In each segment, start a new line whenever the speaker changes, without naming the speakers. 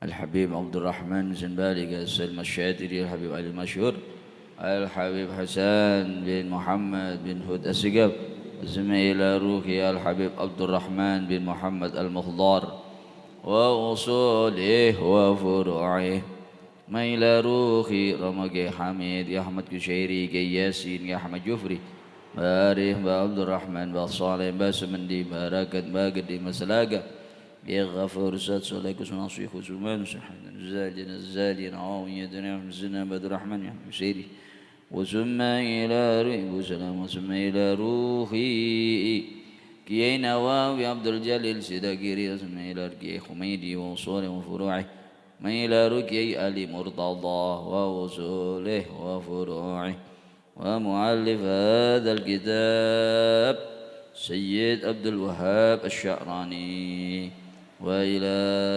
الحبيب عبد الرحمن بن بالغ السلم الشاتري الحبيب علي المشهور الحبيب حسان بن محمد بن هود السقف زميل روحي الحبيب عبد الرحمن بن محمد المخضار وأصوله وفروعه ميل روحي رمق حميد يا أحمد كشيري ياسين يا أحمد جفري باريح عبد الرحمن بالصالح باسمندي باركة باقدي مسلاقة يا غفور سات صليك ونصيح وزمان زاجنا الزادين عاوية دنيا زنا بدر الرحمن يا كشيري وسمى إلى روحي وسلام وسمى إلى روحي كي نواوي عبد الجليل سيداكيري وسمى إلى كي خميدي وصوله وفروعه ما إلى ركي آل مرتضى ووصوله وفروعه ومؤلف هذا الكتاب سيد عبد الوهاب الشعراني وإلى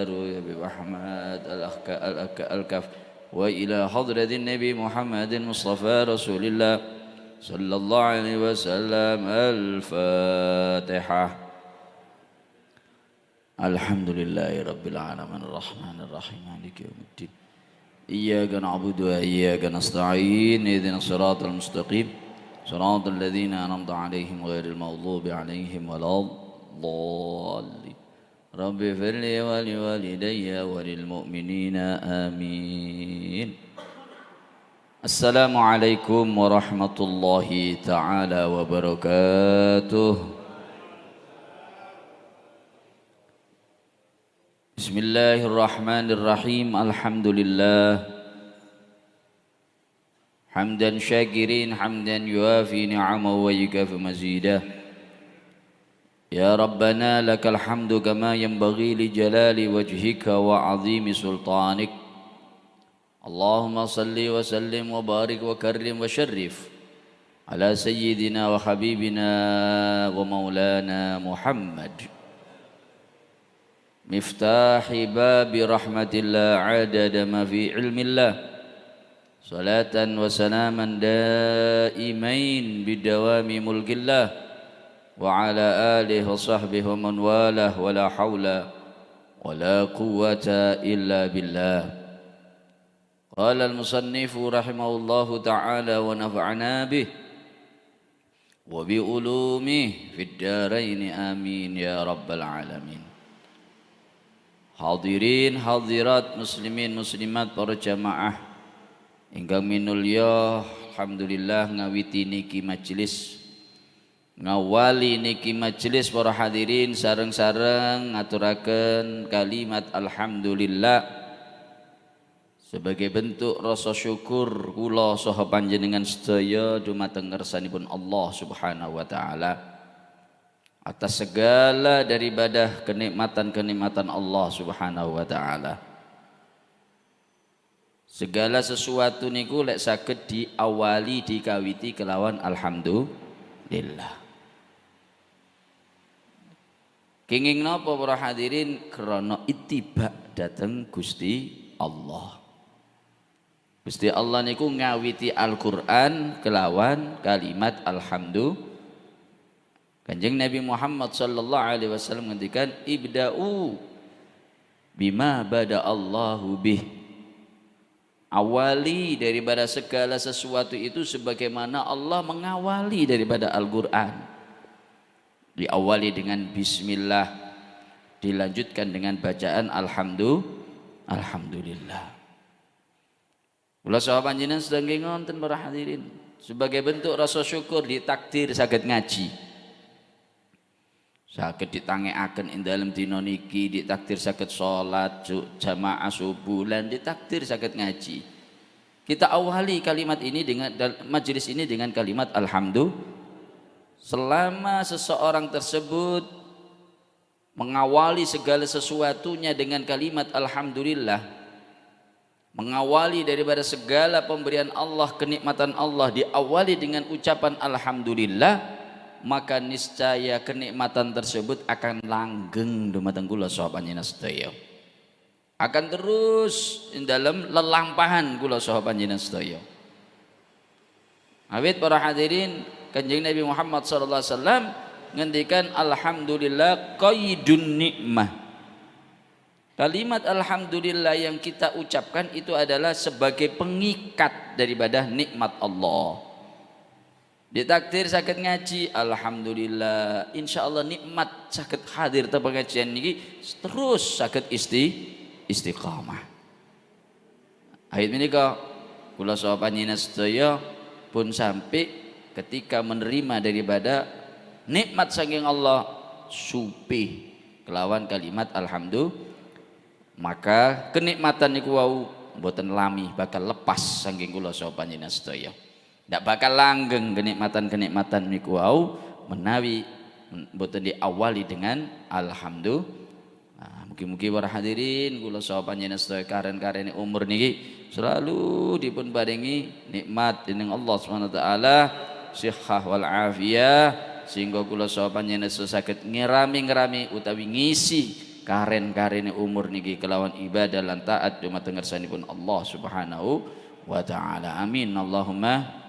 روي أبي أحمد الكف وإلى حضرة النبي محمد المصطفى رسول الله صلى الله عليه وسلم الفاتحة. الحمد لله رب العالمين الرحمن الرحيم مالك يوم الدين إياك نعبد وإياك نستعين اهدنا الصراط المستقيم صراط الذين أنعمت عليهم غير المغضوب عليهم ولا الضالين رب اغفر لي ولوالدي وللمؤمنين آمين. السلام عليكم ورحمة الله تعالى وبركاته. بسم الله الرحمن الرحيم. الحمد لله حمدا شاكرين حمدا يوافي نعمه ويكافئ مزيده. يا ربنا لك الحمد كما ينبغي لجلال وجهك وعظيم سلطانك. اللهم صل وسلم وبارك وكرم وشرف على سيدنا وحبيبنا ومولانا محمد مفتاح باب رحمة الله عدد ما في علم الله صلاة وسلاما دائمين بدوام ملك الله وعلى آله وصحبه ومن والاه ولا حول ولا قوة إلا بالله. قال المصنف رحمه الله تعالى ونفعنا به وبعلومه في الدارين آمين يا رب العالمين. Hadirin hadirat muslimin muslimat para jamaah ingkang minulya, alhamdulillah ngawiti niki majelis ngawali niki majelis para hadirin sareng-sareng ngaturaken kalimat alhamdulillah sebagai bentuk rasa syukur kula saha panjenengan sedaya dumateng ngersanipun Allah Subhanahu wa taala atas segala daripada kenikmatan-kenikmatan Allah Subhanahu wa taala. Segala sesuatu niku lek saged diawali dikawiti kelawan alhamdulillah. Kenging napa para hadirin krana ittiba dhateng Gusti Allah. Gusti Allah niku ngawiti Al-Qur'an kelawan kalimat alhamdulillah. Kanjeng Nabi Muhammad sallallahu alaihi wasallam ngendikan ibda'u bima bada Allahu bih. Awali daripada segala sesuatu itu sebagaimana Allah mengawali daripada Al-Qur'an. Diawali dengan bismillah, dilanjutkan dengan bacaan alhamdulillah. Kula sahabat panjenengan sedang ngonten para hadirin, sebagai bentuk rasa syukur ditakdir saged ngaji. Saged ditangekaken ing dalem dina niki ditakdir saged salat jamaah subuh lan ditakdir saged ngaji. Kita awali kalimat ini dengan majelis ini dengan kalimat alhamdulillah. Selama seseorang tersebut mengawali segala sesuatunya dengan kalimat alhamdulillah, mengawali daripada segala pemberian Allah, kenikmatan Allah diawali dengan ucapan alhamdulillah, maka niscaya kenikmatan tersebut akan langgeng dumateng kula saha panjenengan sedaya. Akan terus dalam lelampahan kula saha panjenengan sedaya. Awit para hadirin, Kanjeng Nabi Muhammad sallallahu alaihi wasallam ngendikan alhamdulillah qaidun nikmah. Kalimat alhamdulillah yang kita ucapkan itu adalah sebagai pengikat daripada nikmat Allah. Ditakdir sakit ngaji, alhamdulillah, insyaallah nikmat sakit hadir te pengajian niki terus sakit istiqamah. Ayat menika kula saha panjenengan sedaya pun sampai ketika menerima daripada nikmat saking Allah supih kelawan kalimat alhamdulillah, maka kenikmatan niku wau mboten lami bakal lepas saking kula saha panjenengan sedaya. Ndak bakal langgeng kenikmatan niku wau menawi mboten diawali dengan alhamdulillah. Nah, mugi-mugi para hadirin kula saha panjenengan sedaya karen-karene umur niki selalu dipun paringi nikmat dening Allah Subhanahu wa taala, sihah wal afiyah, sehingga kula saha panjenengan saged ngerami-ngerami utawi ngisi karen-karene umur niki kelawan ibadah lan taat dumateng ngersanipun Allah Subhanahu wa taala. Amin Allahumma.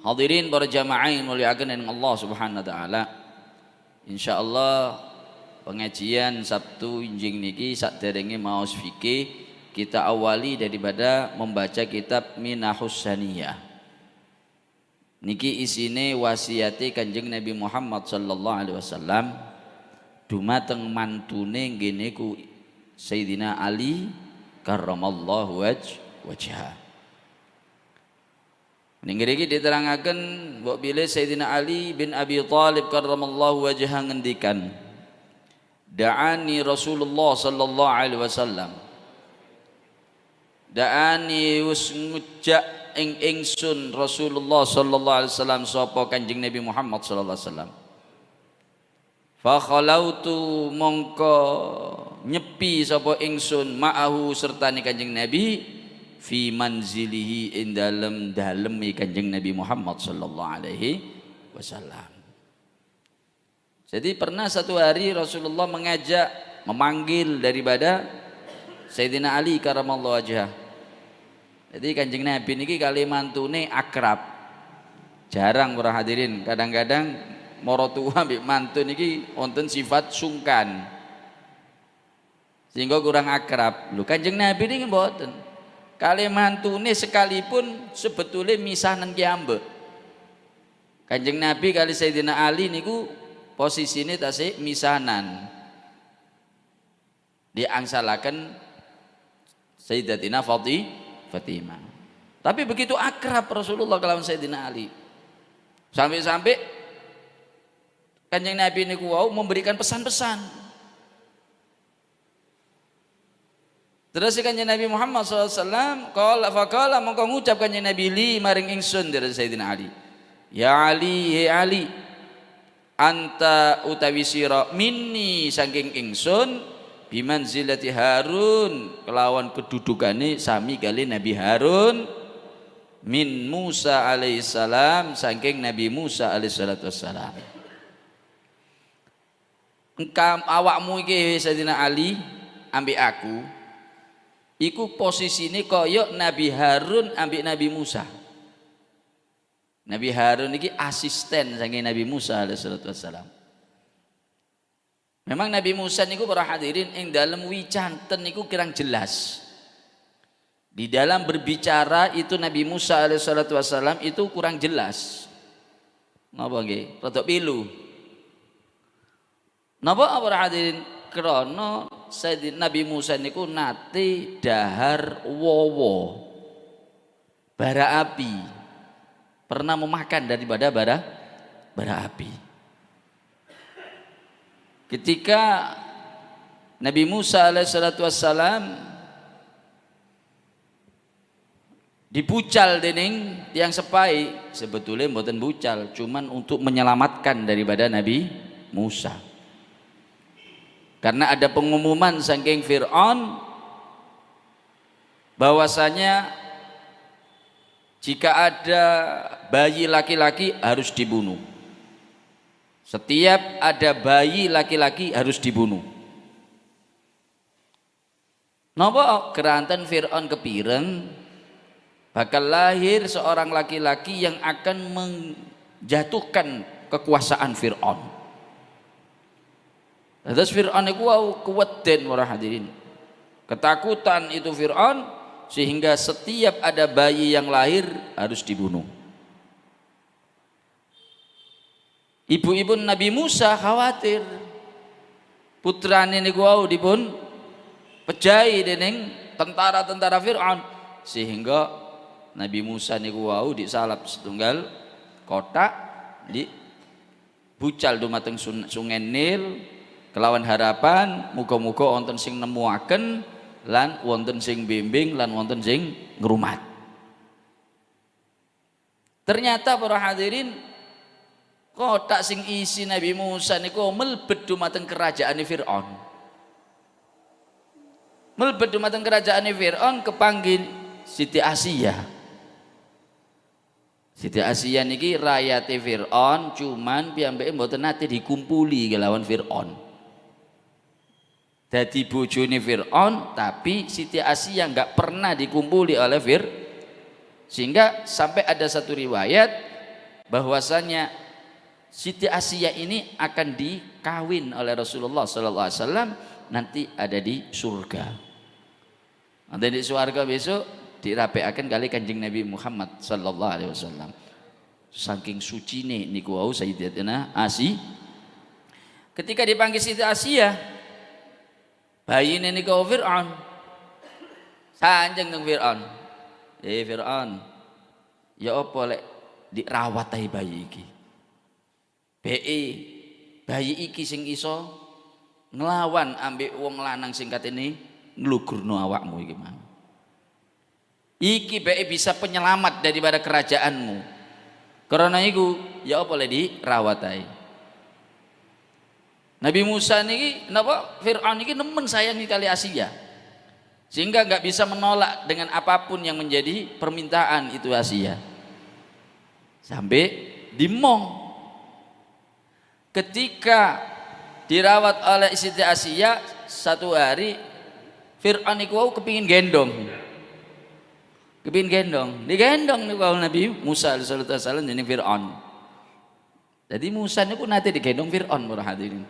Hadirin para jamaah yang muliakan dening Allah Subhanahu wa taala. Insyaallah pengajian Sabtu injing niki saderenge maos fikih kita awali daripada membaca kitab Minahus Saniyah. Niki isine wasiate Kanjeng Nabi Muhammad sallallahu alaihi wasallam dumateng mantune ngene ku Sayyidina Ali karramallahu wajha. Ning ngriki diterangaken mbok bilih Sayyidina Ali bin Abi Thalib karramallahu wajha ngendikan, da'ani Rasulullah sallallahu alaihi wasallam, da'ani wis ngujak ing ingsun Rasulullah sallallahu alaihi wasallam sapa Kanjeng Nabi Muhammad sallallahu alaihi wasallam. Fa khalautu mongko nyepi sapa ingsun ma'ahu sertane Kanjeng Nabi fi manzilihi ing dalem Kanjeng Nabi Muhammad sallallahu alaihi wasallam. Jadi pernah satu hari Rasulullah memanggil daripada Sayyidina Ali karramallahu wajhah. Jadi Kanjeng Nabi niki kali mantune akrab. Jarang para hadirin, kadang-kadang maratua mbek mantu niki wonten sifat sungkan. Sehingga kurang akrab. Lho Kanjeng Nabi niki mboten. Kali mantune sekalipun sebetulnya misanan ki ambek. Kanjeng Nabi kali Sayyidina Ali niku posisine tasih misanan. Diangsalaken Sayyidatina Fatimah. Tapi begitu akrab Rasulullah kalawan Sayyidina Ali. Sampai-sampai Kanjeng Nabi niku wau memberikan pesan-pesan. Terus Kanjeng Nabi Muhammad SAW qala mongko ngucap Kanjeng Nabi li maring ingsun dari Sayyidina Ali. Ya Ali, he Ali, anta utawi sira minni saking ingsun bimanzilati Harun kelawan kedudukane sami kali Nabi Harun min Musa alaihissalam saking Nabi Musa alaihissalatu wassalam. Engkau awakmu iki Sayyidina Ali ambek aku iku posisine kaya Nabi Harun ambek Nabi Musa. Nabi Harun iki asisten saking Nabi Musa alaihissalatu wassalam. Memang Nabi Musa niku para hadirin ing dalam wicanten niku kirang jelas. Di dalam berbicara itu Nabi Musa alaihissalatu wassalam itu kurang jelas. Napa nggih? Rada pilu. Napa para hadirin? Krana Sayyidina Nabi Musa niku nate dahar wowo bara api, pernah memakan daripada bara api. Ketika Nabi Musa alaihissalatu wassalam dipucal dening tiang sepai, sebetulnya mboten bucal, cuman untuk menyelamatkan daripada Nabi Musa. Karena ada pengumuman saking Fir'aun bahwasanya jika ada bayi laki-laki harus dibunuh. Setiap ada bayi laki-laki harus dibunuh. Napa keranten Fir'aun kepireng bakal lahir seorang laki-laki yang akan menjatuhkan kekuasaan Fir'aun. Terus Fir'aun itu kuweden para hadirin. Ketakutan itu Fir'aun sehingga setiap ada bayi yang lahir harus dibunuh. Ibu-ibu Nabi Musa khawatir putrane niku wau dipun pejahi dening tentara-tentara Fir'aun sehingga Nabi Musa niku wau disalap setunggal kotak di bucal dumateng sungai Nil kelawan harapan muga-muga wonten sing nemuaken lan wonten sing bimbing lan wonten sing ngrumat. Ternyata para hadirin kotak sing isi Nabi Musa niku melebet dumateng kerajaan Fir'aun. Melebet dumateng kerajaan Fir'aun kepanggil Siti Asia. Siti Asia niki rakyate Fir'aun cuman piyambake mboten nate dikumpuli kelawan Fir'aun. Dadi bojone Fir'aun tapi Siti Asia enggak pernah dikumpuli oleh sehingga sampai ada satu riwayat bahwasanya Siti Asia ini akan dikawin oleh Rasulullah sallallahu alaihi wasallam nanti ada di surga. Nanti di surga besok dirapiaken kali Kanjeng Nabi Muhammad sallallahu alaihi wasallam. Saking sucine niku wau Sayyidatina Asia. Ketika dipanggil Siti Asia, bayine niku Fir'aun. Sanjeng nang Fir'aun. Fir'aun, ya apa lek dirawat ae bayi iki? Bayi iki sing iso nglawan ambek wong lanang sing katene nglugurno awakmu iki mang. Iki bisa penyelamat daripada kerajaanmu. Karena iku ya apa le dirawat ae. Nabi Musa niki napa Fir'aun niki nemen sayangi kali Asia. Sehingga enggak bisa menolak dengan apapun yang menjadi permintaan itu Asia. Sampai dimong ketika dirawat oleh Siti Asia satu hari Fir'aun niku kepingin gendong. Kepingin gendong. Digendong niku Nabi Musa sallallahu alaihi wasallam dening Fir'aun. Jadi Musa niku nate digendong Fir'aun para hadirin.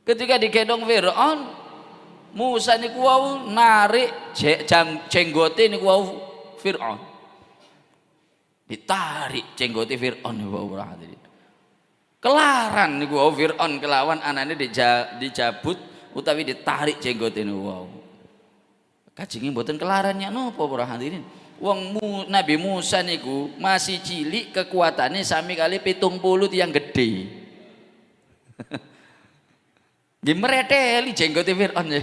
Ketika digendong Fir'aun, Musa niku narik jenggote niku Fir'aun. Ditarik jenggote Fir'aun niku para hadirin. Kelaran niku Fir'aun kelawan anane dicabut utawi ditarik jenggote niku. Kajenge mboten kelarannya napa para hadirin. Wong Nabi Musa niku masih cilik kekuatannya sami kali 70 tiyang gede. Nggih mreteli jenggote Fir'aun ya.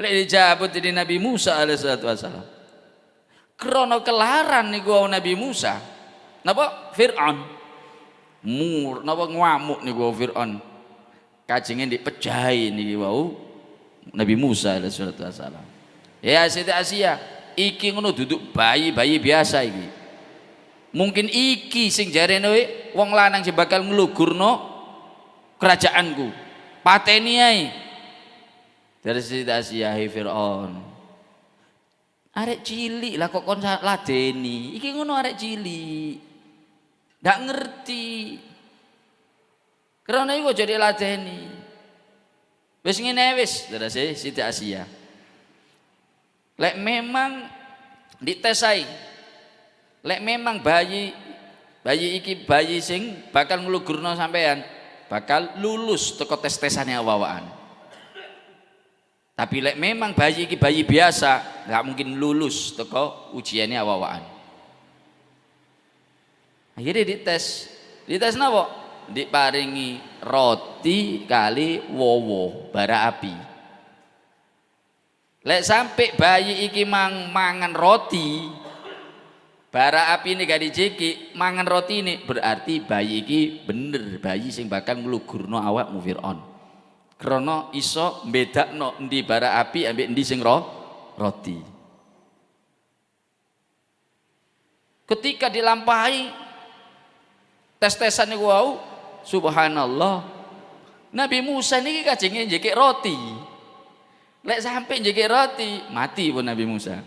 Lek dicabut di Nabi Musa alaihi wasallam. Krana kelaran niku Nabi Musa. Napa Fir'aun napa ngamuk niku Fir'aun. Kajenge dipejahi niki wau Nabi Musa alaihi wasallam. Ya Siti Asia, iki ngono duduk bayi biasa iki. Mungkin iki sing jarene wong lanang sing bakal nglugurno kerajaanku. Pateni ae. Dari Siti Asia Fir'aun. Arek cilik lah kok kon ladeni. Iki ngono arek cilik. Ndak ngerti. Karena iku aja diladeni. Wis ngene wis, dari Siti Asia. Lek memang ditesai. Lek memang bayi iki bayi sing bakal nglugurno sampean, bakal lulus teko tes-tesane awak-awakan. Tapi lek memang bayi iki bayi biasa, nggak mungkin lulus teko ujiannya awak-awakan. Akhirnya dites napa? Diparingi roti kali wowo bara api. Lek sampai bayi iki mangan roti, bara api ini gak diceki, mangan roti ini berarti bayi iki bener bayi sing bakal nglugurno awakmu Fir'aun. Krana iso mbedakno endi bara api ambek endi sing roti. Ketika dilampahi tes-tesan niku wau, subhanallah. Nabi Musa niki kajenge njekik roti. Lek sampai njekik roti, mati pun Nabi Musa.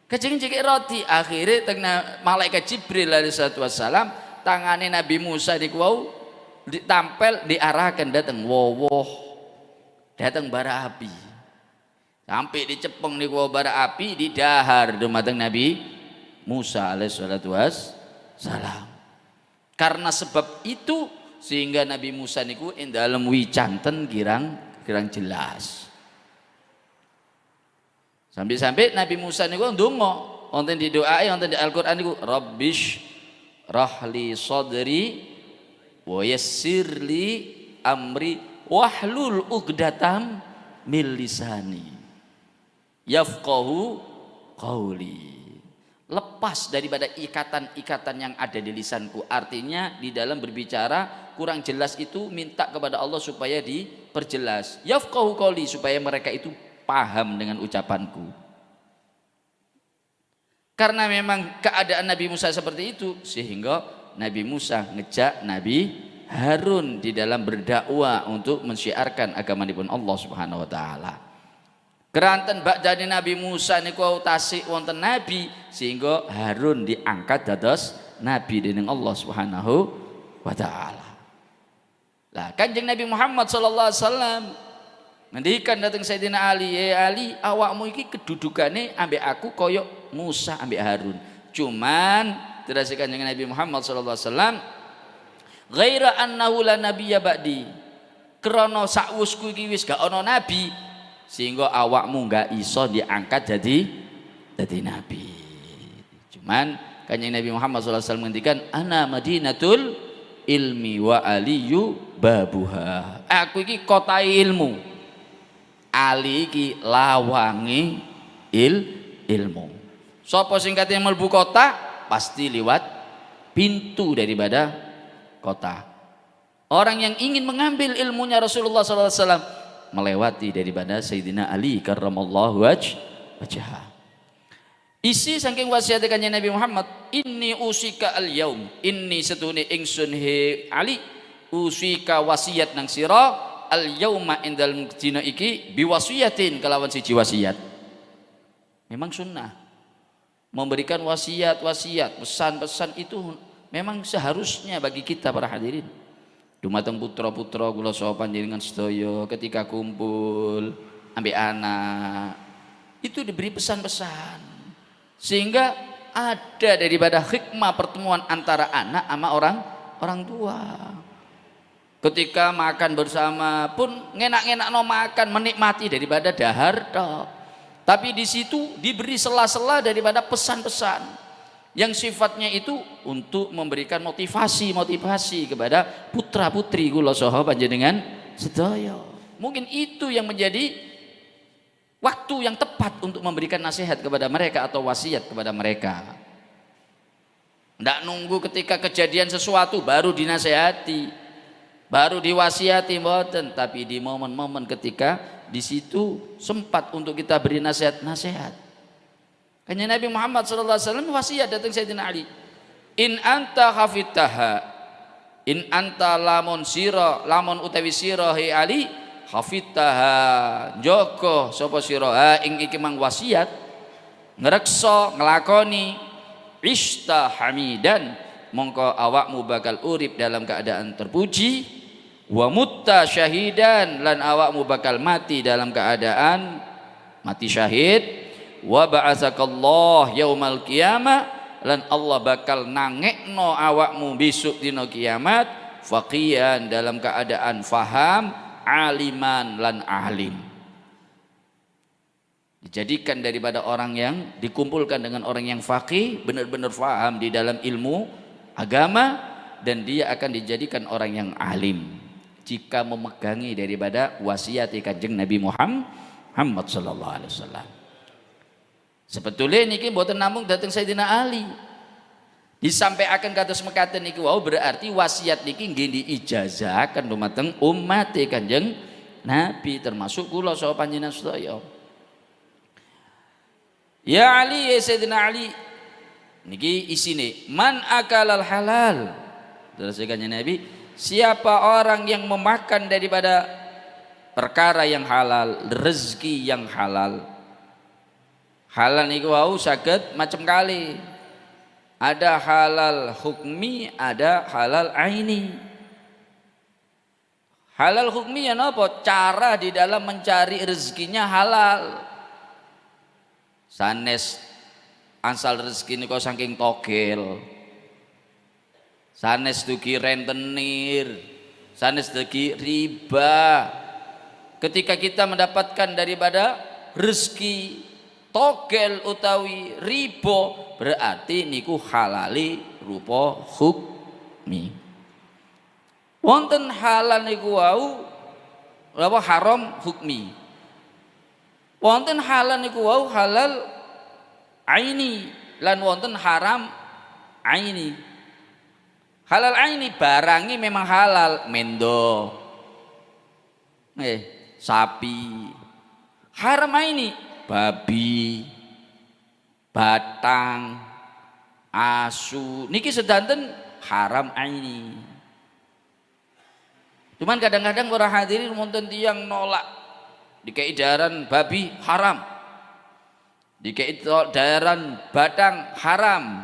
Kajenge njekik roti, akhirnya malaikat Jibril alaihi wassalam tangane Nabi Musa niku wau ditampel diarahkan datang wowoh datang bara api sampai dicepeng di bara api di dahar dumateng Nabi Musa alaihissalatu wassalam. Karena sebab itu sehingga Nabi Musa niku ing dalem wicanten kirang jelas. Sampai Nabi Musa niku ndonga wonten di doa wonten di Al-Qur'an niku Rabbish rahli sadri wa yassirli amri wahlul uqdatam min lisani yafqahu qauli. Lepas daripada ikatan-ikatan yang ada di lisanku. Artinya di dalam berbicara kurang jelas itu minta kepada Allah supaya diperjelas. Yafqahu qauli, supaya mereka itu paham dengan ucapanku. Karena memang keadaan Nabi Musa seperti itu, sehingga Nabi Musa ngejak Nabi Harun di dalam berdakwah untuk mensyiarkan agama dipun Allah Subhanahu wa taala. Keranten bakdane Nabi Musa niku tasik wonten nabi sehingga Harun diangkat dados nabi dening Allah Subhanahu wa taala. Lah Kanjeng Nabi Muhammad sallallahu alaihi wasallam ngendikan dateng Sayyidina Ali, Ali, awakmu iki kedudukane ambek aku koyok Musa ambek Harun. Cuman terus Kanjeng Nabi Muhammad sallallahu alaihi wasallam ghaira annahu la nabiyya ba'di. Krana sakwusku iki wis gak ana nabi, sehingga awakmu gak iso diangkat jadi nabi. Cuman Kanjeng Nabi Muhammad SAW menghentikan ana madinatul ilmi wa aliyu babuha. Aku iki kota ilmu, Ali iki lawangi ilmu. Sapa sing kate mlebu kota pasti liwat pintu daripada kota. Orang yang ingin mengambil ilmunya Rasulullah SAW melewati daripada Sayyidina Ali karramallahu wajhah. Isi saking wasiat kanjeng Nabi Muhammad, inni usika al yaum, inni setune ingsun he Ali usika wasiat nang sira al yauma indal dina iki biwasiatin kelawan siji wasiat. Memang sunnah memberikan wasiat pesan-pesan itu memang seharusnya bagi kita para hadirin. Dumateng putra-putra kula saha panjenengan sedaya ketika kumpul ambek anak itu diberi pesan-pesan sehingga ada daripada hikmah pertemuan antara anak sama orang tua. Ketika makan bersama pun ngenak-ngenak no makan, menikmati daripada dahar tok. Tapi di situ diberi sela-sela daripada pesan-pesan yang sifatnya itu untuk memberikan motivasi kepada putra-putri kula saha panjenengan sedaya. Mungkin itu yang menjadi waktu yang tepat untuk memberikan nasihat kepada mereka atau wasiat kepada mereka. Ndak nunggu ketika kejadian sesuatu baru dinasehati, baru diwasiati mboten, tapi di momen-momen ketika di situ sempat untuk kita beri nasihat. Kanjeng Nabi Muhammad sallallahu alaihi wasallam wasiat datang Sayyidina Ali. In anta khafitaha, in anta lamun utawi sira he Ali khafitaha, joko sapa sira ing iki mang wasiat ngreksa nglakoni ista hamidan, mongko awakmu bakal urip dalam keadaan terpuji, wa mutta syahidan, lan awakmu bakal mati dalam keadaan mati syahid, wa ba'atsakallah yaumal qiyamah, lan Allah bakal nangekno awakmu besok dina kiamat faqihan, dalam keadaan faham, aliman lan alim. Dijadikan daripada orang yang dikumpulkan dengan orang yang faqih, benar-benar faham di dalam ilmu agama, dan dia akan dijadikan orang yang alim jika memegangi daripada wasiat Kanjeng Nabi Muhammad sallallahu alaihi wasallam. Sebetulnya niki mboten namung dateng Sayyidina Ali. Disampaikan kados mekaten niki wau berarti wasiat niki nggih diijazahkan dumateng umat Kanjeng Nabi termasuk kula saha panjenengan sedaya. Ya Ali, ya Sayyidina Ali. Niki isine man akalal halal. Terus Kanjeng Nabi, siapa orang yang memakan daripada perkara yang halal, rezeki yang halal. Halal niku wau saged macam kali. Ada halal hukmi, ada halal aini. Halal hukmi ya napa? Cara di dalam mencari rezekinya halal. Sanes ansal rezeki niku saking togel. Sanes dugi rentenir, sanes dugi riba. Ketika kita mendapatkan daripada rezeki togel utawi riba, berarti niku halali rupa hukmi. Wonten halal niku wau apa haram hukmi. Wonten halal niku wau halal aini lan wonten haram aini. Halal aini barangi memang halal, mendo, sapi. Haram aini babi, batang, asu. Niki sedanten haram aini. Cuman kadang-kadang para hadirin wonten tiyang nolak dikei daran babi haram, dikei daran batang haram,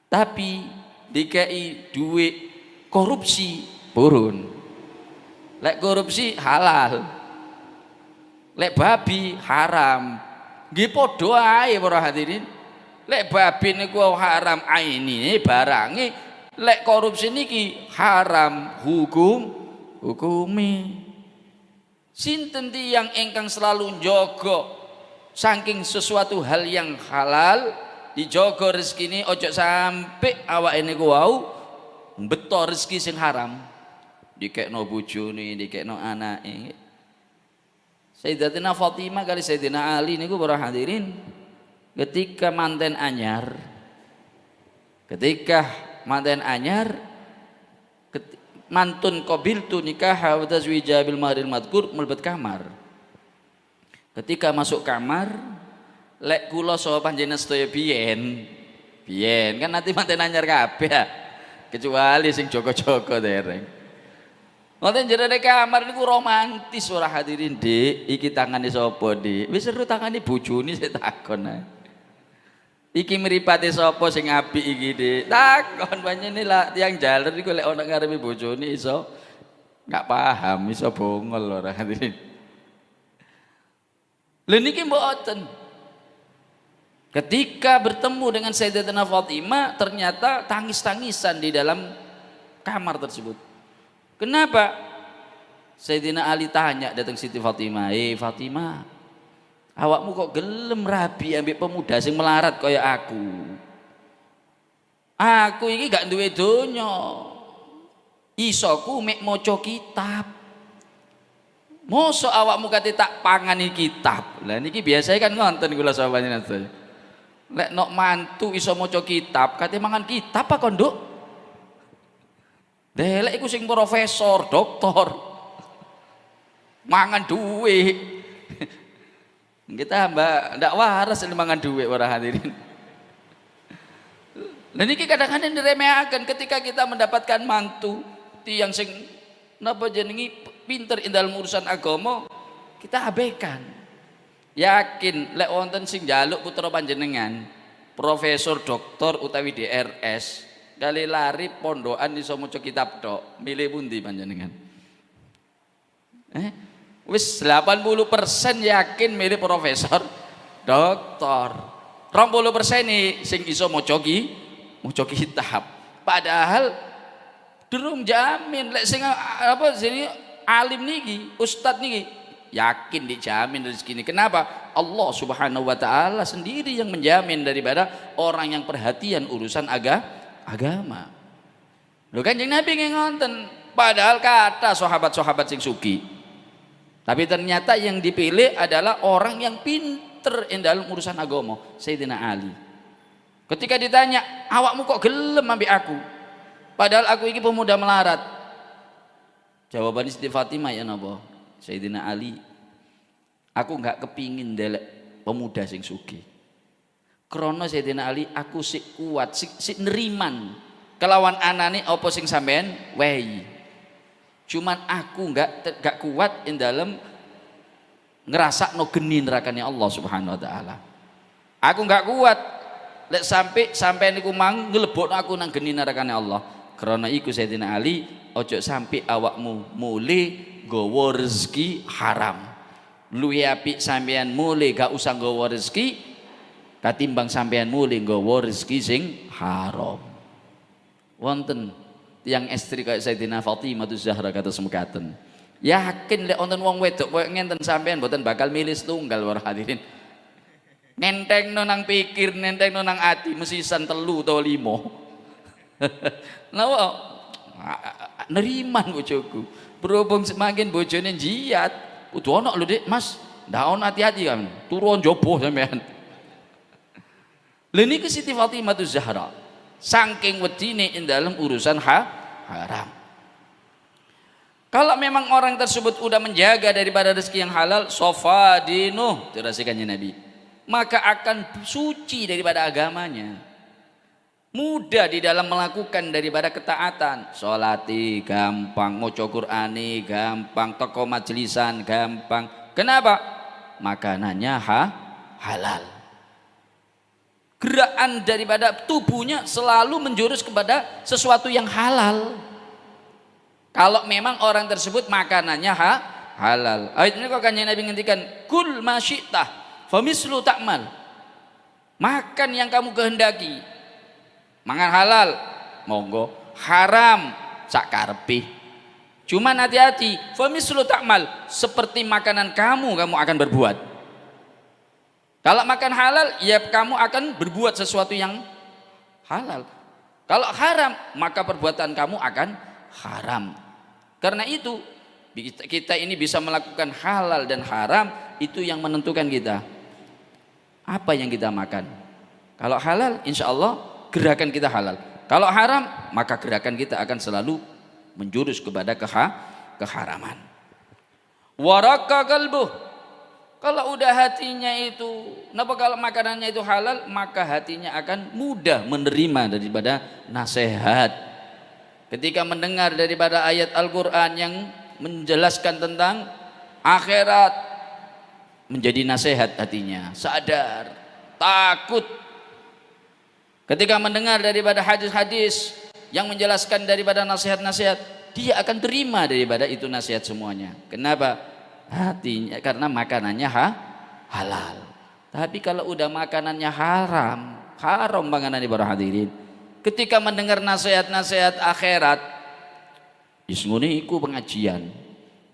tapi dikei duit korupsi purun. Lek korupsi halal, lek babi haram. Nggih padha ae para hadirin. Lek babi niku haram aini barange, lek korupsi niki haram hukumi. Sinten tiyang ingkang selalu njaga saking sesuatu hal yang halal, dijaga rezekine ojo sampai awake niku wau beto rezeki sing haram. Dikekno bojone, dikekno anake. Sayyidatina Fatimah kali Sayyidina Ali niku para hadirin ketika manten anyar, mantun qabiltu nikah wa tazwija bil mahril madkur mlebet kamar. Ketika masuk kamar, lek kula saha panjenengan sedaya biyen kan nanti manten anyar kabeh kecuali sing joko-joko dereng. Wonten jerone kamar niku romantis ora hadirin, Dik. Iki tangane sapa, Dik? Wis seru tangane bojone sik takon ae. Iki mripate sapa sing apik iki, Dik? Takon panjenengan lah tiyang jaler niku lek ana ngarepe bojone iso gak paham, iso bongol ora hadirin. Lha niki mboten. Ketika bertemu dengan Sayyidatina Fatimah ternyata tangis-tangisan di dalam kamar tersebut. Kenapa? Sayyidina Ali tanya datang Siti Fatimah, Fatimah, awakmu kok gelem rabi ambek pemuda sing melarat kaya aku? Aku iki gak duwe donya. Isoku mek maca kitab. Mosok awakmu kate tak pangani kitab. Lah niki biasa kan ngonten kula sapa panjenengan sedaya. Lek nok mantu iso maca kitab, kate mangan kitab apa kon, Nduk? Delek iku sing profesor, doktor. Mangan duit. Kita mbak ndak waras mangan duit para hadirin. Nah niki kadang-kadang diremehaken ketika kita mendapatkan mantu tiyang sing napa jenengi pinter ing dalam urusan agama, kita abaikan. Yakin lek wonten sing njaluk putra panjenengan profesor, doktor utawi DRS kali lari pondokan iso maca kitab tok, milih pundi panjenengan? Wis 80% yakin milih profesor, doktor. 20% nih sing iso maca kitab. Padahal durung jamin lek sing apa sini alim niki, ustad niki yakin dijamin rezeki ini. Kenapa? Allah Subhanahu wa taala sendiri yang menjamin daripada orang yang perhatian urusan agama. Lho Kanjeng Nabi ngonten, padahal kata sahabat-sahabat sing suki. Tapi ternyata yang dipilih adalah orang yang pinter dalam urusan agama, Sayyidina Ali. Ketika ditanya, awakmu kok gelem ambek aku? Padahal aku ini pemuda melarat. Jawaban Siti Fatimah ya napa? Sayyidina Ali, aku enggak kepingin delek pemuda sing sugih. Krono Sayyidina Ali aku sik kuat, sik neriman kelawan anane apa sing sampean wehi. Cuman aku enggak kuat ing dalem ngerasakno geni nerakane Allah Subhanahu wa taala. Aku enggak kuat lek sampai niku mang nglebokno aku nang geni nerakane Allah. Karena iku Sayyidina Ali ojo sampai awakmu mulai gowo rezeki haram. Luwih apik sampean mulai gak usah gowo rezeki katimbang sampean mulai gowo rezeki sing haram. Wonten yang istri kayak Sayyidina Fatimah Zahra kata semekaten. Yakin lek wonten wong wedok koyo ngenten sampean mboten bakal milih setunggal para hadirin. Nentengno nang pikir, nentengno nang ati mesisan 3 atau 5. Nah, neriman bojoku. Berhubung semakin bojone jiat, udah ono lho Dik, Mas. Ndak ono hati-hati kan. Turun jopo sampean. Lha niku Siti Fatimah Zahra saking wedine ing dalam urusan haram. Kalau memang orang tersebut udah menjaga daripada rezeki yang halal, sofa dinuh, dirasikannya Nabi, maka akan suci daripada agamanya. Mudah di dalam melakukan daripada ketaatan. Sholati gampang, maca Qur'ani gampang, teko majelisan gampang. Kenapa? Makanannya halal. Gerakan daripada tubuhnya selalu menjurus kepada sesuatu yang halal. Kalau memang orang tersebut makanannya halal. Ayat ini kok kanjeng Nabi ngendikan, kul ma syi'tah famislu ta'mal. Makan yang kamu kehendaki. Mangan halal monggo, haram sak karepe. Cuman hati-hati, famislu ta'mal, seperti makanan kamu akan berbuat. Kalau makan halal ya kamu akan berbuat sesuatu yang halal. Kalau haram maka perbuatan kamu akan haram. Karena itu kita ini bisa melakukan halal dan haram, itu yang menentukan kita apa yang kita makan. Kalau halal insya Allah gerakan kita halal. Kalau haram maka gerakan kita akan selalu menjurus kepada keharaman. Waraka qalbuh, kalau udah hatinya itu, kenapa kalau makanannya itu halal, maka hatinya akan mudah menerima daripada nasihat. Ketika mendengar daripada ayat Al-Quran yang menjelaskan tentang akhirat, menjadi nasihat hatinya, sadar, takut. Ketika mendengar daripada hadis-hadis yang menjelaskan daripada nasihat-nasihat, dia akan terima daripada itu nasihat semuanya. Kenapa? Hatinya, karena makanannya halal. Tapi kalau udah makanannya haram panganan para hadirin. Ketika mendengar nasihat-nasihat akhirat, wis ngene iku pengajian,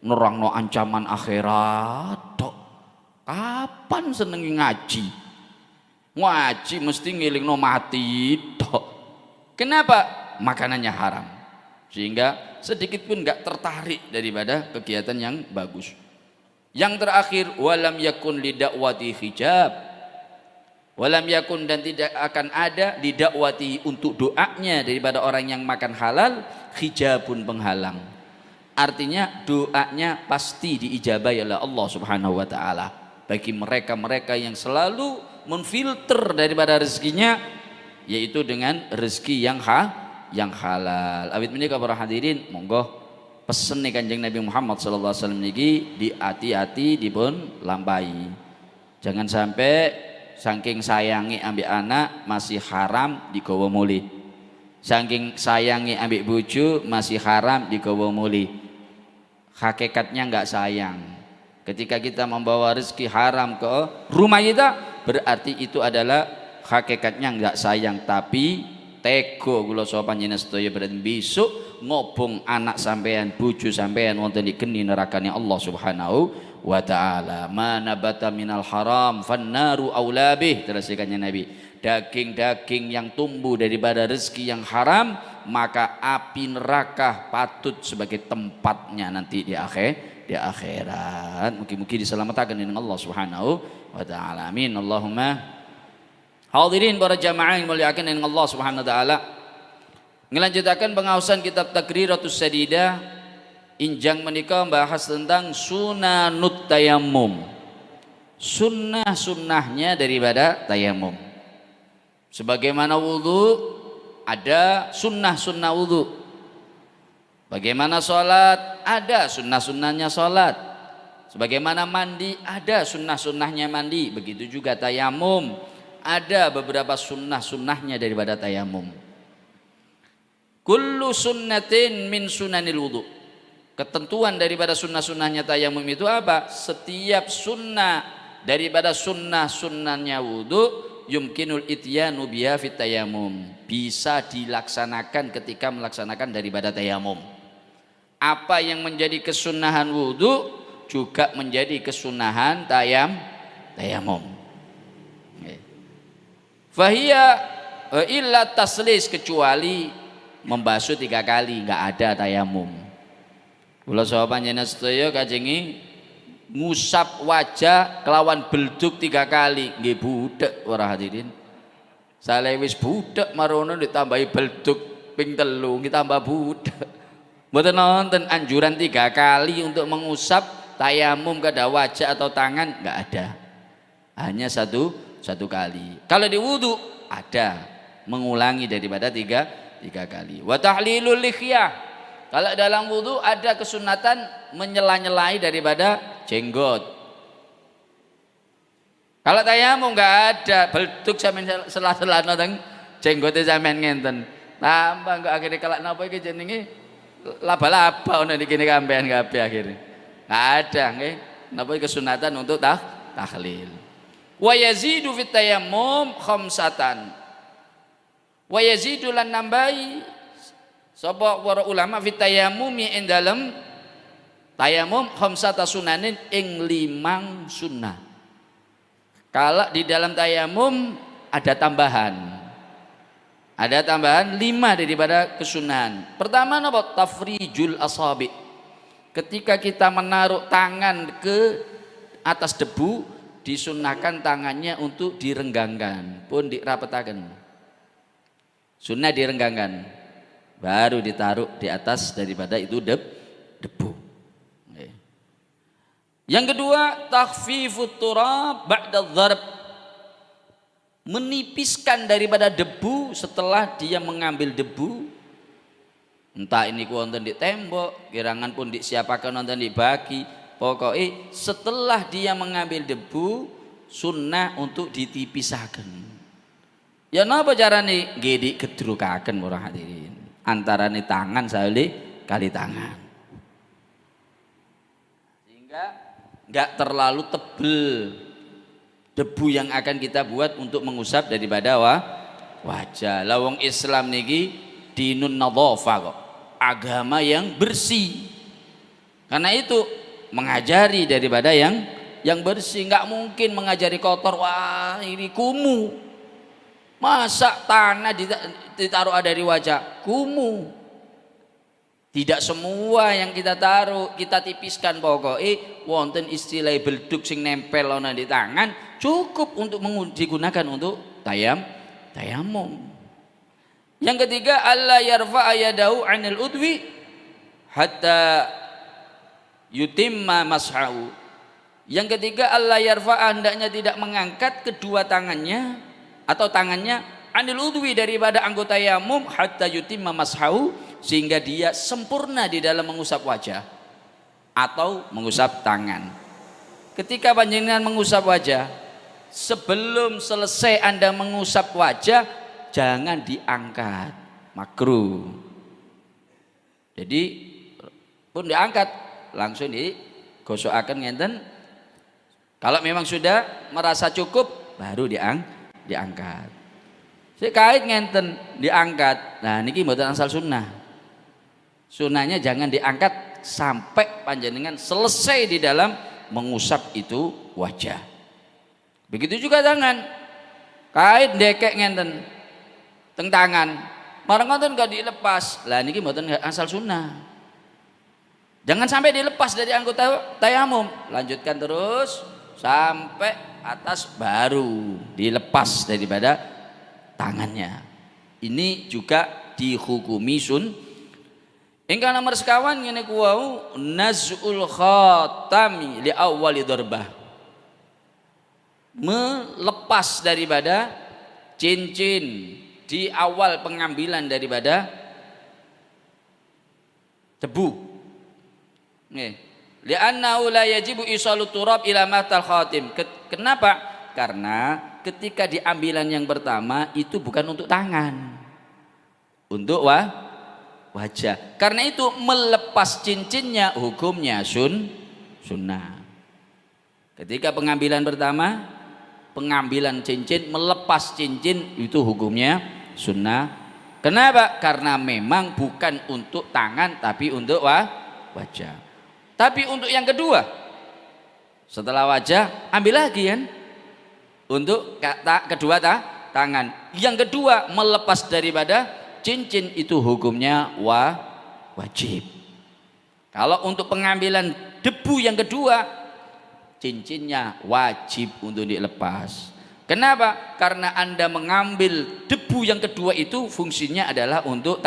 nerangno ancaman akhirat tok. Kapan senengi ngaji? Ngaji mesti ngilingno mati tok. Kenapa? Makanannya haram. Sehingga sedikit pun enggak tertarik daripada kegiatan yang bagus. Yang terakhir, walam yakun lidakwati hijab. Walam yakun, dan tidak akan ada lidakwati untuk doanya daripada orang yang makan halal, hijabun penghalang. Artinya doanya pasti diijabahi oleh Allah Subhanahu wa taala. Bagi mereka-mereka yang selalu menfilter daripada rezekinya, yaitu dengan rezeki yang halal. Awit menika para hadirin, monggo pesen nih Kanjeng Nabi Muhammad sallallahu alaihi wasallam niki hati-hati dipun lampahi. Jangan sampai saking sayangi ambek anak masih haram digawa muli. Saking sayangi ambek bojo masih haram digawa muli. Hakikatnya enggak sayang. Ketika kita membawa rezeki haram ke rumah kita, berarti itu adalah hakikatnya enggak sayang, tapi tego kula sapa panjenengan sedaya berarti besok ngobong anak sampean, bojo sampean wonten di geni nerakane Allah Subhanahu wa taala. Manabata minal haram fannaru aulabih, terasikannya Nabi. Daging-daging yang tumbuh daripada rezeki yang haram, maka api neraka patut sebagai tempatnya nanti di akhirat. Mungkin-mungkin diselamatkan dengan Allah Subhanahu wa taala. Amin. Allahumma. Hadirin para jamaah yang muliakan dengan Allah Subhanahu wa taala. Ngelanjutakan pengawasan kitab Takriratus Sadidah, injang menika membahas tentang sunanut tayammum. Sunnah-sunnahnya daripada tayamum. Sebagaimana wudu ada sunnah-sunnah wudu. Bagaimana sholat ada sunnah-sunnahnya sholat. Sebagaimana mandi ada sunnah-sunnahnya mandi. Begitu juga tayamum, ada beberapa sunnah-sunnahnya daripada tayamum. kullu sunnatin min sunanil wudu. Ketentuan daripada sunnah-sunnahnya tayamum itu apa? Setiap sunnah daripada sunnah-sunnahnya wudu yumkinul ityanu biha fit tayamum, bisa dilaksanakan ketika melaksanakan daripada tayamum. Apa yang menjadi kesunahan wudu juga menjadi kesunahan tayamum. Fahiya illa taslis, kecuali membasuh 3 kali, nggak ada tayamum. Kula saha panjenengan sedaya kajengi ngusap wajah kelawan belduk 3 kali, nggih budek ora hadirin. Saleh wis budek marono ditambahi belduk ping 3 ditambah budek. Mboten nonton anjuran 3 kali untuk mengusap tayamum kada wajah atau tangan, nggak ada. Hanya satu kali. Kalau di wudu ada mengulangi daripada 3 kali. Wa tahlilul lihyah. Kalau dalam wudu ada kesunatan menyela-nyelai daripada jenggot. Kalau tayamum nggak ada, belduk sampean sela-sela nang jenggote sampean ngenten. Tambah kok akhirnya kalau napa iki jenenge laba-laba ono iki kampean kabeh akhirnya. Nggak ada nggih. Napa kesunatan untuk tahlil. Wa yazidu fit tayammum khamsatan. Wa yazidu lan nambahi sapa para ulama fit tayammumi ing dalem tayamum khamsata sunanin ing 5 sunnah. Kalau di dalam tayamum ada tambahan. Ada tambahan 5 daripada kesunahan. Pertama napa? Tafrijul asabi. Ketika kita menaruh tangan ke atas debu, disunnahkan tangannya untuk direnggangkan, pun dirapetaken. Sunnah direnggangkan. Baru ditaruh di atas daripada itu debu. Yang kedua, takhfifut turab ba'da dzarb, menipiskan daripada debu setelah dia mengambil debu. Entah ini wonten di tembok, kirangan pun disiapakan wonten dibagi. Pokoknya setelah dia mengambil debu, sunnah untuk ditipisaken. Ya napa carane? Nggih digedrukaken para hadirin. Antarane tangan sali kali tangan, sehingga nggak terlalu tebel debu yang akan kita buat untuk mengusap daripada wajah. Lawang Islam niki dinun nadhafah kok, agama yang bersih. Karena itu mengajari daripada yang bersih, nggak mungkin mengajari kotor. Wah ini kumuh. Masa tanah ditaruh ada di wajah, kumuh. Tidak semua yang kita taruh kita tipiskan, pokoknya wonten istilah belduk sing nempel ana di tangan cukup untuk digunakan untuk tayamum. Yang ketiga, alla yarfa'a yadahu 'anil udwi hatta yutimma mashahu. Yang ketiga, alla yarfa'a, hendaknya tidak mengangkat kedua tangannya atau tangannya anil udwi daripada anggota tayamum hatta yutimma mashahu, sehingga dia sempurna di dalam mengusap wajah atau mengusap tangan. Ketika panjenengan mengusap wajah, sebelum selesai Anda mengusap wajah jangan diangkat, makruh. Jadi pun diangkat langsung digosokaken ngenten. Kalau memang sudah merasa cukup baru diangkat. Sekait ngenten diangkat. Nah niki mboten asal sunnah. Sunnahnya jangan diangkat sampai panjenengan selesai di dalam mengusap itu wajah. Begitu juga tangan. Kait ndekek ngenten teng tangan. Marang ngoten gak dilepas. Lah niki mboten asal sunnah. Jangan sampai dilepas dari anggota tayamum. Lanjutkan terus sampai atas baru dilepas daripada tangannya. Ini juga dihukumi Ingkang nomor sekawan ngene kuwau naz'ul khatami li awwali darbah. Melepas daripada cincin di awal pengambilan daripada debu. Nggih. Li'annahu la yajibu isalu turab ila matal khatim. Kenapa? Karena ketika diambilan yang pertama itu bukan untuk tangan. Untuk wajah. Karena itu melepas cincinnya hukumnya sunnah. Ketika pengambilan pertama, pengambilan cincin, melepas cincin itu hukumnya sunnah. Kenapa? Karena memang bukan untuk tangan tapi untuk wajah. Tapi untuk yang kedua, setelah wajah ambil lagi kan, untuk kedua tangan. Yang kedua melepas daripada cincin itu hukumnya wajib. Kalau untuk pengambilan debu yang kedua, cincinnya wajib untuk dilepas. Kenapa? Karena Anda mengambil debu yang kedua itu fungsinya adalah untuk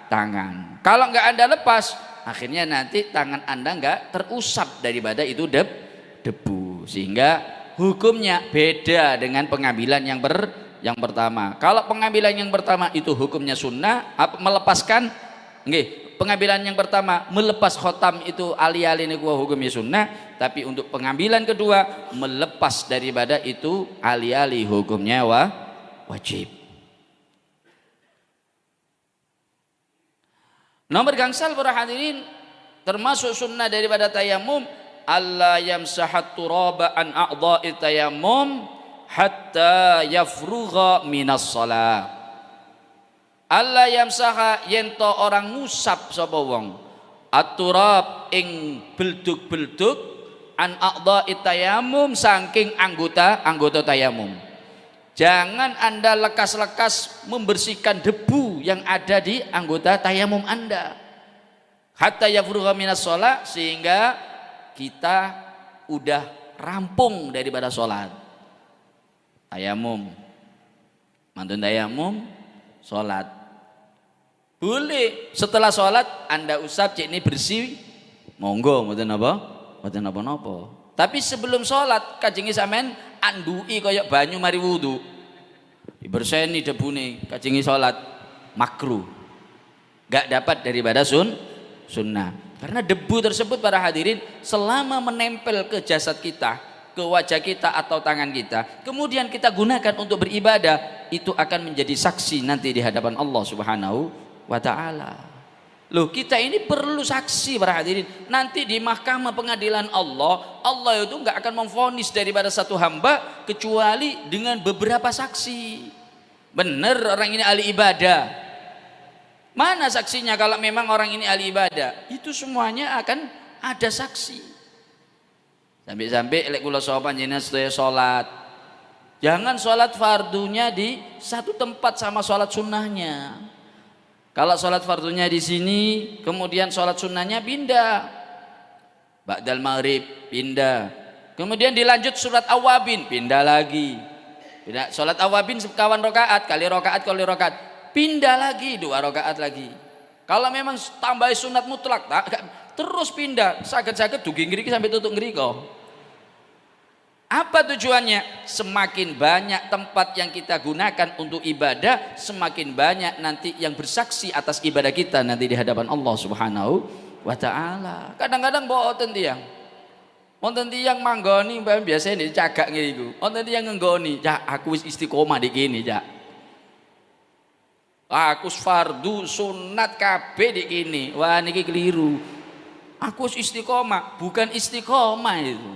tangan. Kalau nggak Anda lepas, akhirnya nanti tangan Anda nggak terusap daripada itu debu, sehingga hukumnya beda dengan pengambilan yang pertama. Kalau pengambilan yang pertama itu hukumnya sunnah, melepaskan, pengambilan yang pertama melepas khotam itu ali-ali niku hukumnya sunnah, tapi untuk pengambilan kedua melepas daripada itu ali-ali hukumnya wajib. Nomor gangsal para hadirin, termasuk sunnah daripada tayamum, alla yamsahat turaba an a'dha'i tayammum hatta yafrugha minas shalah. Allah yamsaha yento orang ngusap sapa wong at-turab ing belduk-belduk an a'dha'i tayammum saking anggota tayamum. Jangan Anda lekas-lekas membersihkan debu yang ada di anggota tayamum Anda. Hatta yafrugha minas shalah, sehingga kita udah rampung daripada sholat. Tayamum, mantun tayamum, sholat. Boleh setelah sholat Anda usap cek ini bersih, monggo, mboten apa-apa. Tapi sebelum sholat kajengi sampean andui koyok banyu mari wudu, diberseni debune kajengi sholat, makruh, gak dapat daripada sunnah. Karena debu tersebut para hadirin selama menempel ke jasad kita, ke wajah kita atau tangan kita, kemudian kita gunakan untuk beribadah, itu akan menjadi saksi nanti di hadapan Allah Subhanahu wa taala. Loh, kita ini perlu saksi para hadirin. Nanti di mahkamah pengadilan Allah itu enggak akan memvonis daripada satu hamba kecuali dengan beberapa saksi. Benar orang ini ahli ibadah. Mana saksinya kalau memang orang ini ahli ibadah? Itu semuanya akan ada saksi. Sampai-sampai lek kula sapa panjenengan sedaya salat. Jangan salat fardunya di satu tempat sama salat sunnahnya. Kalau salat fardunya di sini, kemudian salat sunnahnya pindah. Ba'dal maghrib pindah. Kemudian dilanjut surat Awabin, pindah lagi. Pindah salat Awabin sekawan rakaat, kali rakaat. Pindah lagi 2 rakaat lagi. Kalau memang tambah sunat mutlak terus pindah, saged-saged dugi ngriki sampai tutup ngriko. Apa tujuannya? Semakin banyak tempat yang kita gunakan untuk ibadah, semakin banyak nanti yang bersaksi atas ibadah kita nanti di hadapan Allah Subhanahu wa taala. Kadang-kadang boten tiyang. Wonten tiyang manggoni biasanya dicagak ngriku. Wonten tiyang ngenggoni, "Cak, aku wis istiqomah di kene, Cak. Aku fardu sunat kabeh di kene." Wah niki keliru. Aku istiqomah, bukan istiqomah itu.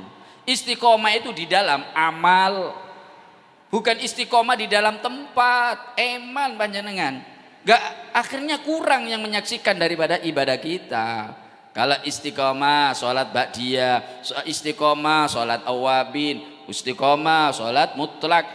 Istiqomah itu di dalam amal, bukan istiqomah di dalam tempat. Eman panjenengan. Gak, akhirnya kurang yang menyaksikan daripada ibadah kita. Kalau istiqomah sholat ba'diyah, istiqomah sholat awabin, istiqomah sholat mutlak,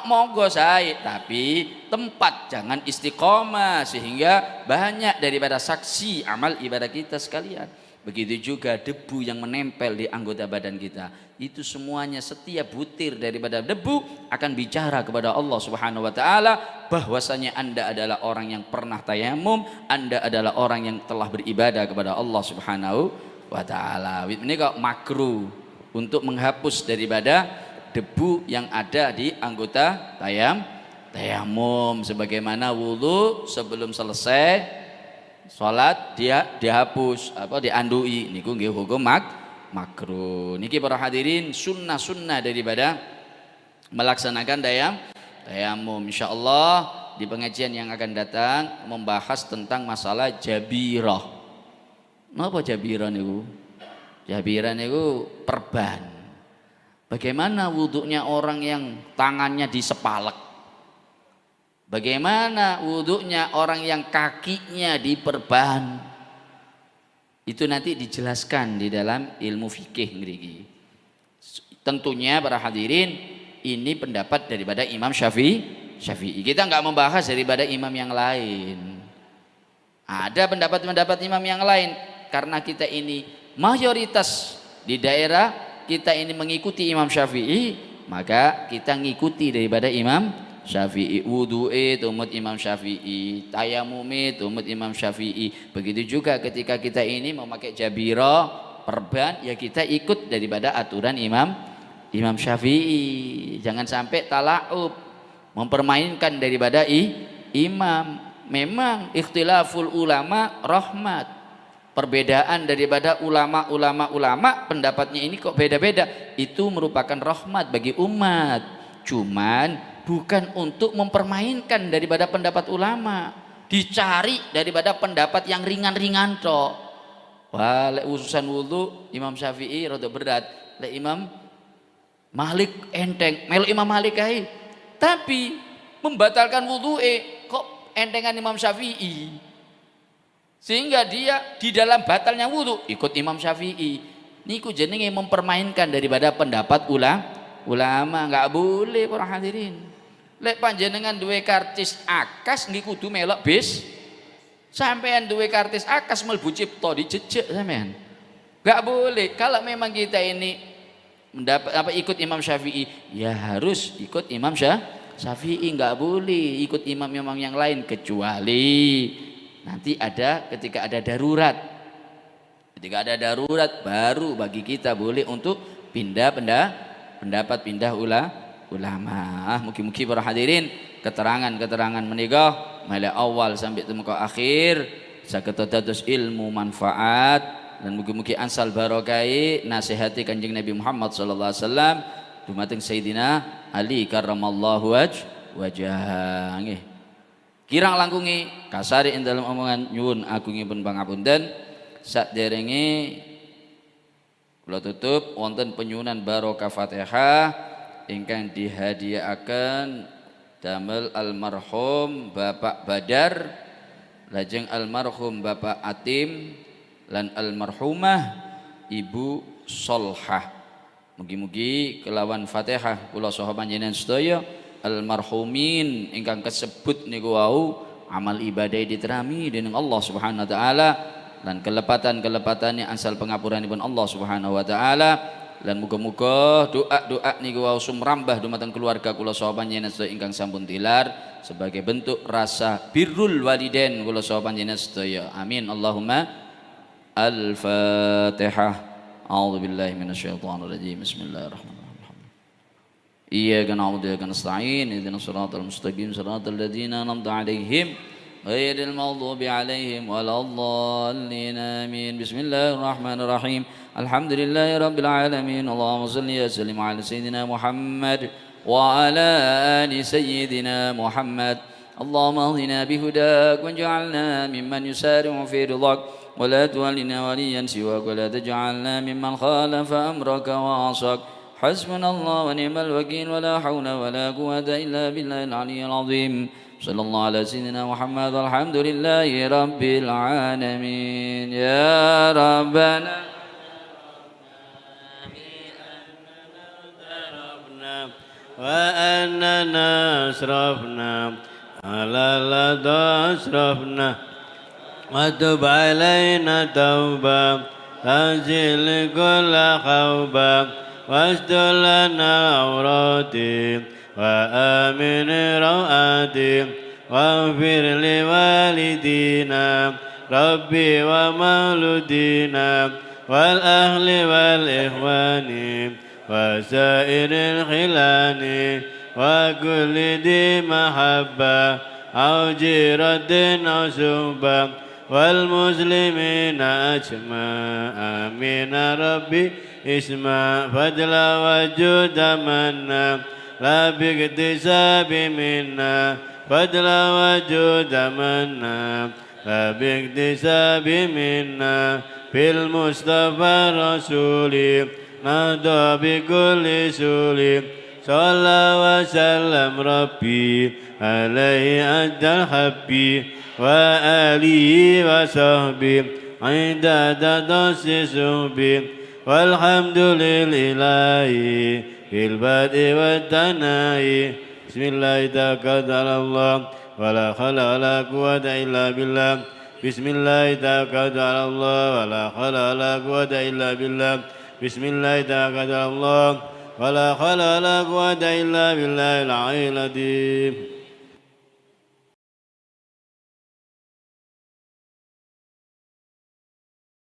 monggo saya, tapi tempat jangan istiqomah, sehingga banyak daripada saksi amal ibadah kita sekalian. Begitu juga debu yang menempel di anggota badan kita, itu semuanya setiap butir daripada debu akan bicara kepada Allah Subhanahu wa taala bahwasanya Anda adalah orang yang pernah tayamum, Anda adalah orang yang telah beribadah kepada Allah Subhanahu wa taala. Ini kok makruh untuk menghapus daripada debu yang ada di anggota tayamum, sebagaimana wudu sebelum selesai salat dia dihapus diandui, niku nggih hukum makruh. Niki para hadirin sunnah-sunnah daripada melaksanakan tayamum. Insyaallah di pengajian yang akan datang membahas tentang masalah jabirah. Napa jabirah niku? Jabirah niku perban. Bagaimana wuduknya orang yang tangannya disepalek? Bagaimana wuduknya orang yang kakinya diperban? Itu nanti dijelaskan di dalam ilmu fikih ngriki. Tentunya para hadirin ini pendapat daripada Imam Syafi'i. Kita nggak membahas daripada imam yang lain. Ada pendapat-pendapat imam yang lain karena kita ini mayoritas di daerah kita ini mengikuti Imam Syafi'i, maka kita ngikuti daripada Imam Syafi'i. Wudu'e tumut Imam Syafi'i, tayamumi tumut Imam Syafi'i. Begitu juga ketika kita ini memakai jabirah, perban, ya kita ikut daripada aturan Imam Syafi'i. Jangan sampai tala'ub, mempermainkan daripada imam. Memang ikhtilaful ulama rahmat. Perbedaan daripada ulama pendapatnya ini kok beda-beda, itu merupakan rahmat bagi umat. Cuman bukan untuk mempermainkan daripada pendapat ulama, dicari daripada pendapat yang ringan-ringan tok. Wah, lek urusan wudu Imam Syafi'i rada berat, lek Imam Malik enteng, melu Imam Malik ae. Tapi membatalkan wudu'e kok entengan Imam Syafi'i. Sehingga dia di dalam batalnya wudu ikut Imam Syafi'i. Niku jenenge mempermainkan daripada pendapat ulama. Enggak boleh para hadirin. Lek panjenengan duwe kartis akas nggih kudu melok bis. Sampean duwe kartis akas mlebu cipta dijejek sampean. Enggak boleh. Kalau memang kita ini ikut Imam Syafi'i, ya harus ikut Imam Syafi'i. Enggak boleh ikut imam-imam yang lain, kecuali nanti ketika ada darurat. Ketika ada darurat baru bagi kita boleh untuk pindah pendapat, pindah ulama. Mugi-mugi para hadirin keterangan menikah mulai awal sampai temu ke akhir saged dados ilmu manfaat, dan mugi-mugi ansal barokai nasihati Kanjeng Nabi Muhammad sallallahu alaihi wasallam dumateng Sayyidina Ali karramallahu wajhah. Nggih. Kirang langkungi kasari ing dalam omongan nyuwun agungipun pangapunten. Saderenge kula tutup wonten penyuwunan barokah Fatihah ingkang dihadiahaken damel almarhum Bapak Badar, lajeng almarhum Bapak Atim, lan almarhumah Ibu Solhah. Mugi-mugi kelawan Fatihah kula saha panjenengan sedaya almarhumin ingkang kesebut niku wau amal ibadah diterami dening Allah Subhanahu wa taala, lan kelepatan-kelepatane ansal pangapuranipun Allah Subhanahu wa taala, lan muga-muga doa-doa niku wau sumrambah dumateng keluarga kula saha panjenengan sedaya ingkang sampun tilar sebagai bentuk rasa birrul walidain kula saha panjenengan sedaya. Amin. Allahumma al-Fatihah. A'udzubillahi minasyaitonir rajim. Bismillahirrahmanirrahim. إياك نعبد وإياك نستعين اهدنا الصراط المستقيم صراط الذين أنعمت عليهم غير المغضوب عليهم ولا الضالين آمين. بسم الله الرحمن الرحيم. الحمد لله رب العالمين. اللهم صل وسلم على سيدنا محمد وعلى آل سيدنا محمد. اللهم اهدنا بهداك واجعلنا ممن يسارع في رضاك ولا تولنا وليا سواك ولا تجعلنا ممن خالف أمرك وعصاك. حسبنا الله ونعم الوكيل ولا حول ولا قوة إلا بالله العلي العظيم. صلى الله على سيدنا محمد والحمد لله رب العالمين. يا ربنا
وأننا أسرفنا على لدى أسرفنا وتب علينا توبة تنزل كل خوبة واستر لنا عوراتي وآمن روآتي واغفر لوالدينا ربي ومولودينا والأهل والإخوان وسائر الخلان وكل ذي محبة أو جيرة أو سبة والمسلمين أجمع. آمين ربي اسمع فضل وجود منا لا باكتساب منا فضلا وجود منا لا باكتساب منا في المصطفى رسولي نهضى بكل سولي صلى وسلم ربي عليه أدى الحبي وآله وصحبه عند تدسسه والحمد لله في البدء والثناء بسم الله توكلت على الله ولا حول ولا قوة إلا بالله بسم الله توكلت على الله ولا حول ولا قوة إلا بالله بسم الله توكلت على الله ولا حول ولا قوة إلا بالله العلي العظيم